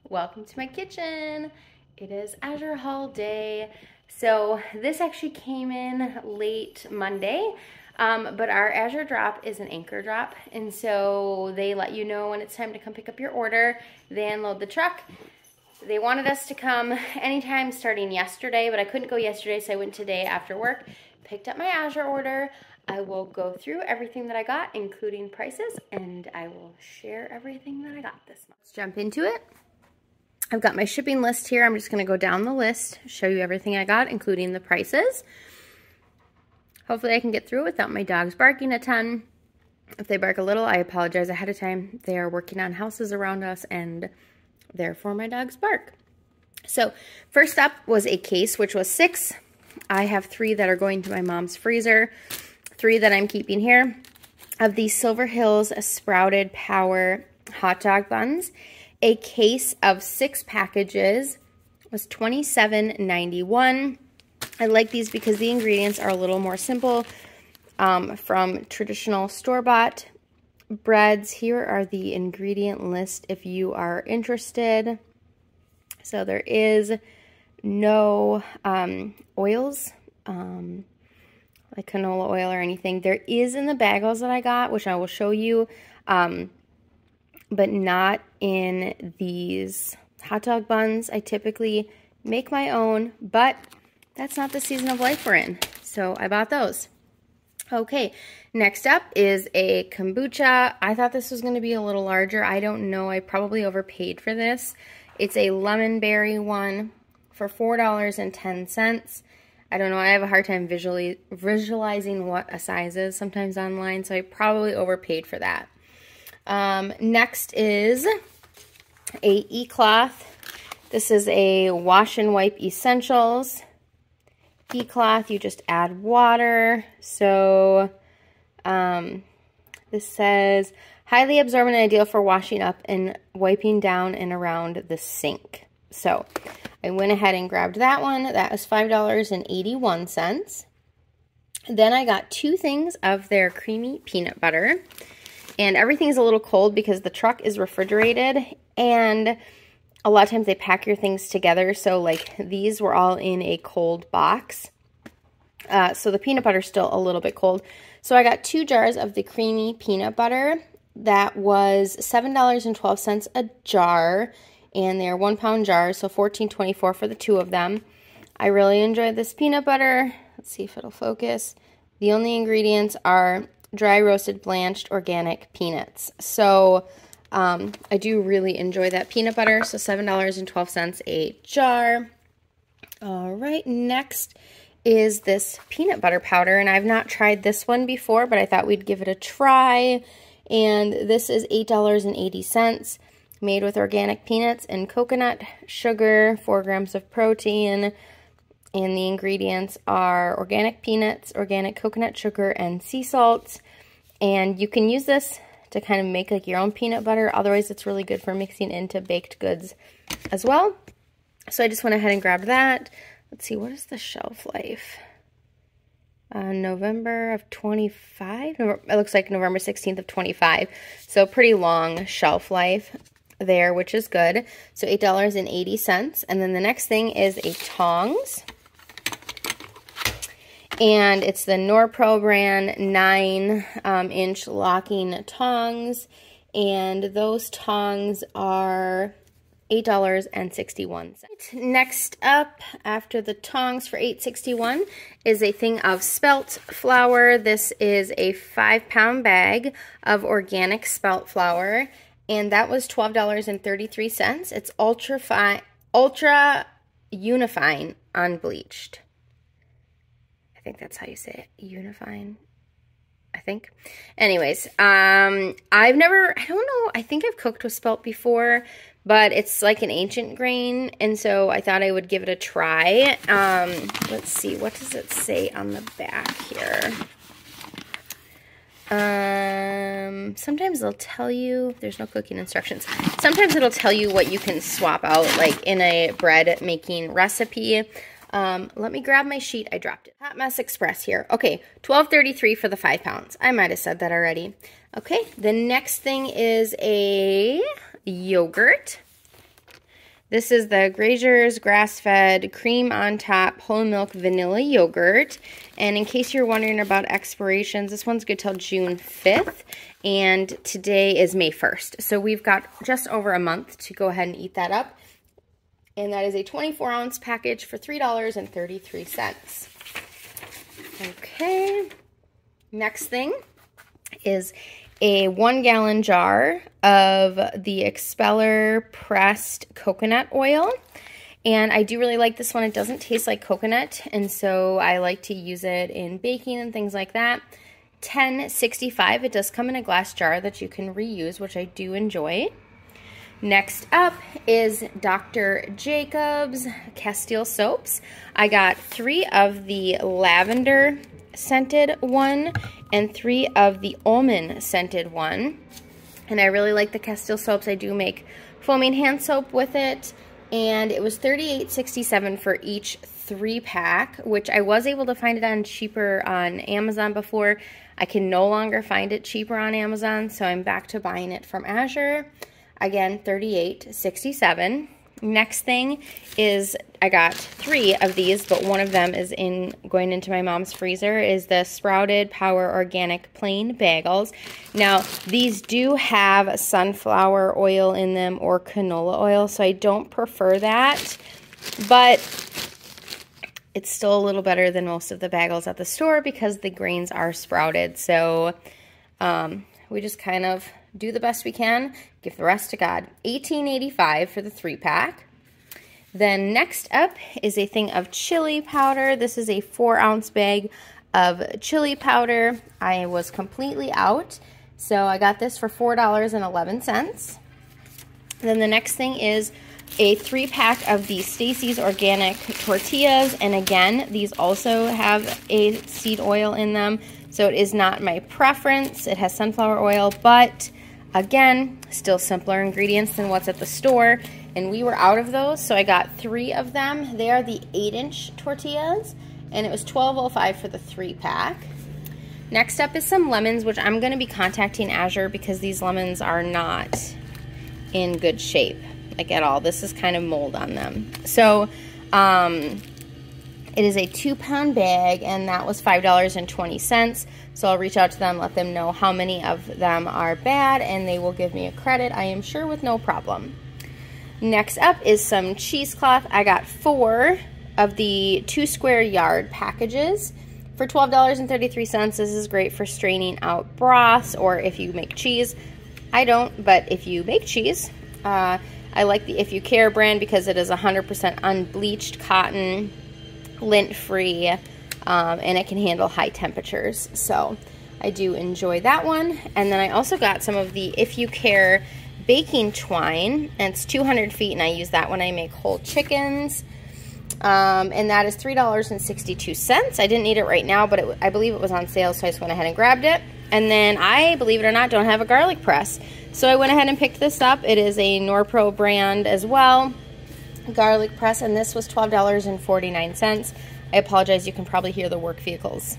welcome to my kitchen. It is Azure Haul day. So this actually came in late Monday, but our Azure drop is an anchor drop, and so they let you know when it's time to come pick up your order. They unload the truck. They wanted us to come anytime starting yesterday, but I couldn't go yesterday, so I went today after work, picked up my Azure order. I will go through everything that I got, including prices, and I will share everything that I got this month. Let's jump into it. I've got my shipping list here. I'm just going to go down the list, show you everything I got, including the prices. Hopefully I can get through without my dogs barking a ton. If they bark a little, I apologize ahead of time. They are working on houses around us, and therefore my dogs bark. So first up was a case, which was 6. I have 3 that are going to my mom's freezer, 3 that I'm keeping here, of these Silver Hills Sprouted Power hot dog buns. A case of 6 packages was $27.91. I like these because the ingredients are a little more simple from traditional store-bought breads. Here are the ingredient list if you are interested. So there is no oils, like canola oil or anything. There is in the bagels that I got, which I will show you, but not in these hot dog buns. I typically make my own, but that's not the season of life we're in, so I bought those. Okay, next up is a kombucha. I thought this was going to be a little larger. I don't know. I probably overpaid for this. It's a lemon berry one for $4.10. I don't know. I have a hard time visualizing what a size is sometimes online, so I probably overpaid for that. Next is a e-cloth. This is a wash and wipe essentials. E-cloth, you just add water. So this says highly absorbent and ideal for washing up and wiping down and around the sink. So I went ahead and grabbed that one. That was $5.81. Then I got 2 things of their creamy peanut butter. And everything's a little cold because the truck is refrigerated, and a lot of times they pack your things together. So like these were all in a cold box. So the peanut butter is still a little bit cold. So I got 2 jars of the creamy peanut butter. That was $7.12 a jar, and they're 1-pound jars, so $14.24 for the 2 of them. I really enjoyed this peanut butter. Let's see if it'll focus. The only ingredients are dry roasted blanched organic peanuts. So I do really enjoy that peanut butter. So $7.12 a jar. All right, next is this peanut butter powder, and I've not tried this one before, but I thought we'd give it a try. And this is $8.80, made with organic peanuts and coconut sugar, 4 grams of protein. And the ingredients are organic peanuts, organic coconut sugar, and sea salt. And you can use this to kind of make like your own peanut butter. Otherwise, it's really good for mixing into baked goods as well. So I just went ahead and grabbed that. Let's see, what is the shelf life? November of 25. It looks like November 16th of 25. So pretty long shelf life there, which is good. So $8.80. And then the next thing is a tongs. And it's the Norpro brand 9-inch locking tongs. And those tongs are $8.61. Next up, after the tongs for $8.61, is a thing of spelt flour. This is a 5-pound bag of organic spelt flour, and that was $12.33. It's ultra unifying unbleached. I think that's how you say it, unifying, I think. Anyways, I don't know, I think I've cooked with spelt before, but it's like an ancient grain, and so I thought I would give it a try. Let's see, what does it say on the back here? Sometimes they'll tell you, there's no cooking instructions. Sometimes it'll tell you what you can swap out, like in a bread making recipe. Let me grab my sheet. I dropped it. Hot Mess Express here. Okay, $12.33 for the 5 pounds. I might have said that already. Okay, the next thing is a yogurt. This is the Grazier's grass-fed cream on top whole milk vanilla yogurt. And in case you're wondering about expirations, this one's good till June 5th. And today is May 1st. So we've got just over a month to go ahead and eat that up. And that is a 24-ounce package for $3.33. Okay. Next thing is a 1-gallon jar of the Expeller pressed coconut oil. And I do really like this one. It doesn't taste like coconut, and so I like to use it in baking and things like that. $10.65. It does come in a glass jar that you can reuse, which I do enjoy. Next up is Dr. Jacobs Castile soaps. I got 3 of the lavender scented one and 3 of the almond scented one. And I really like the Castile soaps. I do make foaming hand soap with it. And it was $38.67 for each 3-pack, which I was able to find it on cheaper on Amazon before. I can no longer find it cheaper on Amazon, so I'm back to buying it from Azure. Again, $38.67. Next thing is I got 3 of these, but one of them is going into my mom's freezer, is the Sprouted Power Organic Plain Bagels. Now, these do have sunflower oil in them or canola oil, so I don't prefer that, but it's still a little better than most of the bagels at the store because the grains are sprouted. So we just kind of do the best we can, give the rest to God. $18.85 for the 3-pack. Then next up is a thing of chili powder. This is a 4-ounce bag of chili powder. I was completely out, so I got this for $4.11. Then the next thing is a 3-pack of the Stacy's Organic Tortillas, and again, these also have a seed oil in them, so it is not my preference. It has sunflower oil, but again, still simpler ingredients than what's at the store, and we were out of those, so I got 3 of them. They are the 8-inch tortillas, and it was $12.05 for the 3-pack. Next up is some lemons, which I'm going to be contacting Azure because these lemons are not in good shape, like at all. This is kind of mold on them. So it is a 2-pound bag, and that was $5.20. So I'll reach out to them, let them know how many of them are bad, and they will give me a credit, I am sure, with no problem. Next up is some cheesecloth. I got 4 of the 2 square yard packages for $12.33. This is great for straining out broths, or if you make cheese. I don't, but if you make cheese, I like the If You Care brand because it is 100% unbleached cotton, lint-free, and it can handle high temperatures. So I do enjoy that one. And then I also got some of the If You Care baking twine, and it's 200 feet, and I use that when I make whole chickens. And that is $3.62. I didn't need it right now, but I believe it was on sale, so I just went ahead and grabbed it. And then I, believe it or not, don't have a garlic press. So I went ahead and picked this up. It is a Norpro brand as well, garlic press, and this was $12.49. I apologize, you can probably hear the work vehicles.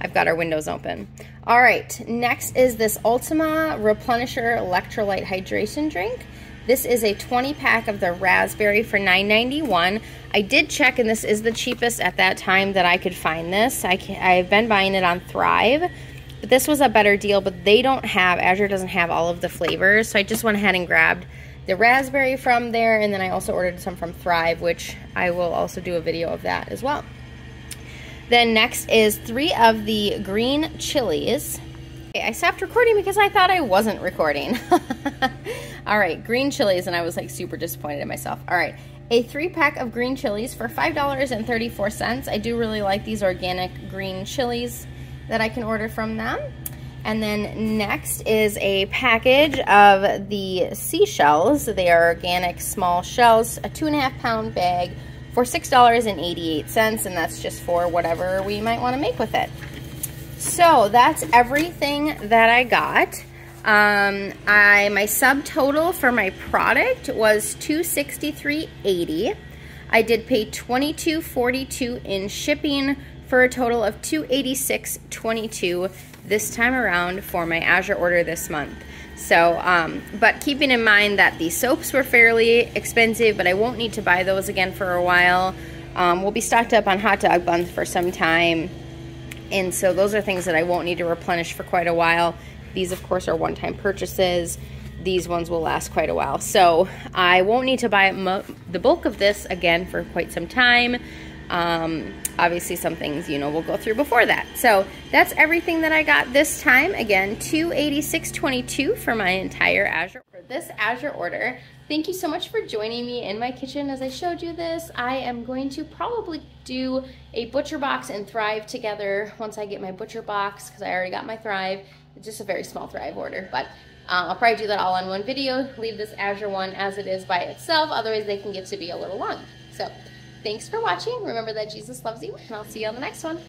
I've got our windows open. All right, next is this Ultima Replenisher Electrolyte Hydration Drink. This is a 20-pack of the raspberry for $9.91. I did check, and this is the cheapest at that time that I could find this. I've been buying it on Thrive, but this was a better deal, but they don't have, Azure doesn't have all of the flavors, so I just went ahead and grabbed the raspberry from there, and then I also ordered some from Thrive, which I will also do a video of that as well. Then next is 3 of the green chilies. I stopped recording because I thought I wasn't recording. All right, green chilies, and I was like super disappointed in myself. All right, a 3-pack of green chilies for $5.34. I do really like these organic green chilies that I can order from them. And then next is a package of the seashells. They are organic small shells, a 2.5-pound bag for $6.88, and that's just for whatever we might want to make with it. So that's everything that I got. My subtotal for my product was $263.80. I did pay $22.42 in shipping for a total of $286.22 this time around for my Azure order this month. So, but keeping in mind that the soaps were fairly expensive, but I won't need to buy those again for a while. We'll be stocked up on hot dog buns for some time. And so those are things that I won't need to replenish for quite a while. These, of course, are one-time purchases. These ones will last quite a while. So I won't need to buy the bulk of this again for quite some time. Obviously some things, you know, we'll go through before that. So that's everything that I got this time. Again, $286.22 for my entire Azure. For this Azure order, thank you so much for joining me in my kitchen as I showed you this. I am going to probably do a Butcher Box and Thrive together once I get my Butcher Box, because I already got my Thrive. It's just a very small Thrive order, but I'll probably do that all on one video. Leave this Azure one as it is by itself, otherwise they can get to be a little long. So thanks for watching. Remember that Jesus loves you, and I'll see you on the next one.